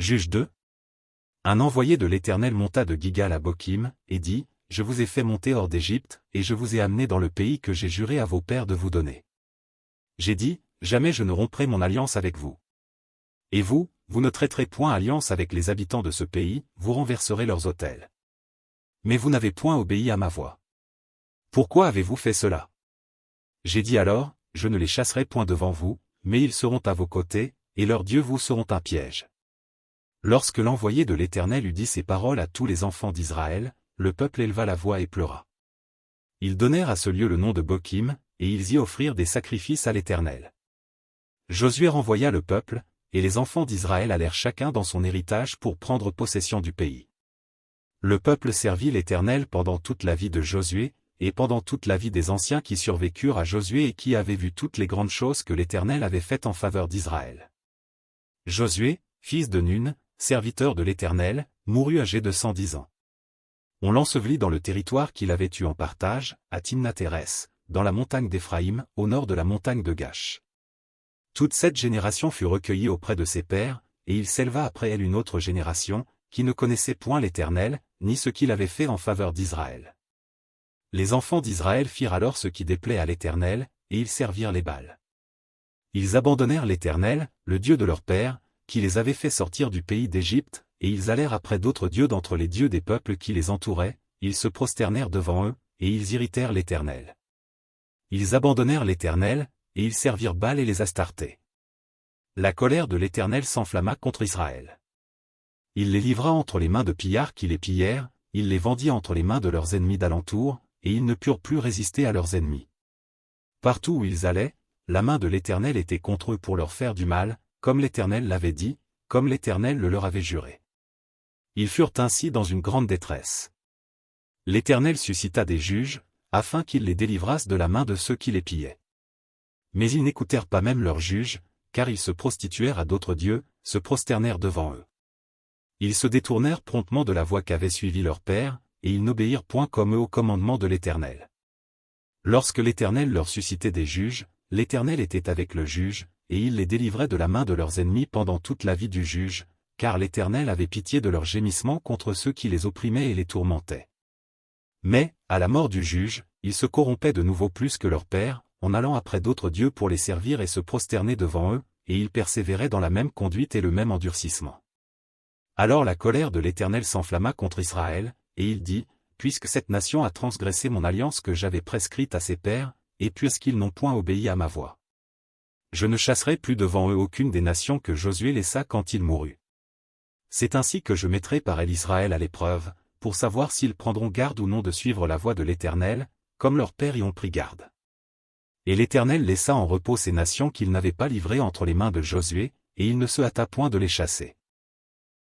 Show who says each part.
Speaker 1: Juge 2. Un envoyé de l'Éternel monta de Gigal à Bokim, et dit, Je vous ai fait monter hors d'Égypte, et je vous ai amené dans le pays que j'ai juré à vos pères de vous donner. J'ai dit, Jamais je ne romprai mon alliance avec vous. Et vous, vous ne traiterez point alliance avec les habitants de ce pays, vous renverserez leurs autels. Mais vous n'avez point obéi à ma voix. Pourquoi avez-vous fait cela? J'ai dit alors, Je ne les chasserai point devant vous, mais ils seront à vos côtés, et leurs dieux vous seront un piège. Lorsque l'envoyé de l'Éternel eut dit ces paroles à tous les enfants d'Israël, le peuple éleva la voix et pleura. Ils donnèrent à ce lieu le nom de Bokim, et ils y offrirent des sacrifices à l'Éternel. Josué renvoya le peuple, et les enfants d'Israël allèrent chacun dans son héritage pour prendre possession du pays. Le peuple servit l'Éternel pendant toute la vie de Josué, et pendant toute la vie des anciens qui survécurent à Josué et qui avaient vu toutes les grandes choses que l'Éternel avait faites en faveur d'Israël. Josué, fils de Nun, serviteur de l'Éternel, mourut âgé de 110 ans. On l'ensevelit dans le territoire qu'il avait eu en partage, à Timnath-Hérès, dans la montagne d'Éphraïm, au nord de la montagne de Gash. Toute cette génération fut recueillie auprès de ses pères, et il s'éleva après elle une autre génération, qui ne connaissait point l'Éternel, ni ce qu'il avait fait en faveur d'Israël. Les enfants d'Israël firent alors ce qui déplaît à l'Éternel, et ils servirent les Baals. Ils abandonnèrent l'Éternel, le Dieu de leur père, qui les avait fait sortir du pays d'Égypte, et ils allèrent après d'autres dieux d'entre les dieux des peuples qui les entouraient, ils se prosternèrent devant eux, et ils irritèrent l'Éternel. Ils abandonnèrent l'Éternel, et ils servirent Baal et les Astartés. La colère de l'Éternel s'enflamma contre Israël. Il les livra entre les mains de pillards qui les pillèrent, il les vendit entre les mains de leurs ennemis d'alentour, et ils ne purent plus résister à leurs ennemis. Partout où ils allaient, la main de l'Éternel était contre eux pour leur faire du mal, comme l'Éternel l'avait dit, comme l'Éternel le leur avait juré. Ils furent ainsi dans une grande détresse. L'Éternel suscita des juges, afin qu'ils les délivrassent de la main de ceux qui les pillaient. Mais ils n'écoutèrent pas même leurs juges, car ils se prostituèrent à d'autres dieux, se prosternèrent devant eux. Ils se détournèrent promptement de la voie qu'avait suivie leur père, et ils n'obéirent point comme eux au commandement de l'Éternel. Lorsque l'Éternel leur suscitait des juges, l'Éternel était avec le juge, et il les délivrait de la main de leurs ennemis pendant toute la vie du juge, car l'Éternel avait pitié de leurs gémissements contre ceux qui les opprimaient et les tourmentaient. Mais, à la mort du juge, ils se corrompaient de nouveau plus que leur père, en allant après d'autres dieux pour les servir et se prosterner devant eux, et ils persévéraient dans la même conduite et le même endurcissement. Alors la colère de l'Éternel s'enflamma contre Israël, et il dit, Puisque cette nation a transgressé mon alliance que j'avais prescrite à ses pères, et puisqu'ils n'ont point obéi à ma voix, je ne chasserai plus devant eux aucune des nations que Josué laissa quand il mourut. C'est ainsi que je mettrai par elle Israël à l'épreuve, pour savoir s'ils prendront garde ou non de suivre la voie de l'Éternel, comme leurs pères y ont pris garde. Et l'Éternel laissa en repos ces nations qu'il n'avait pas livrées entre les mains de Josué, et il ne se hâta point de les chasser.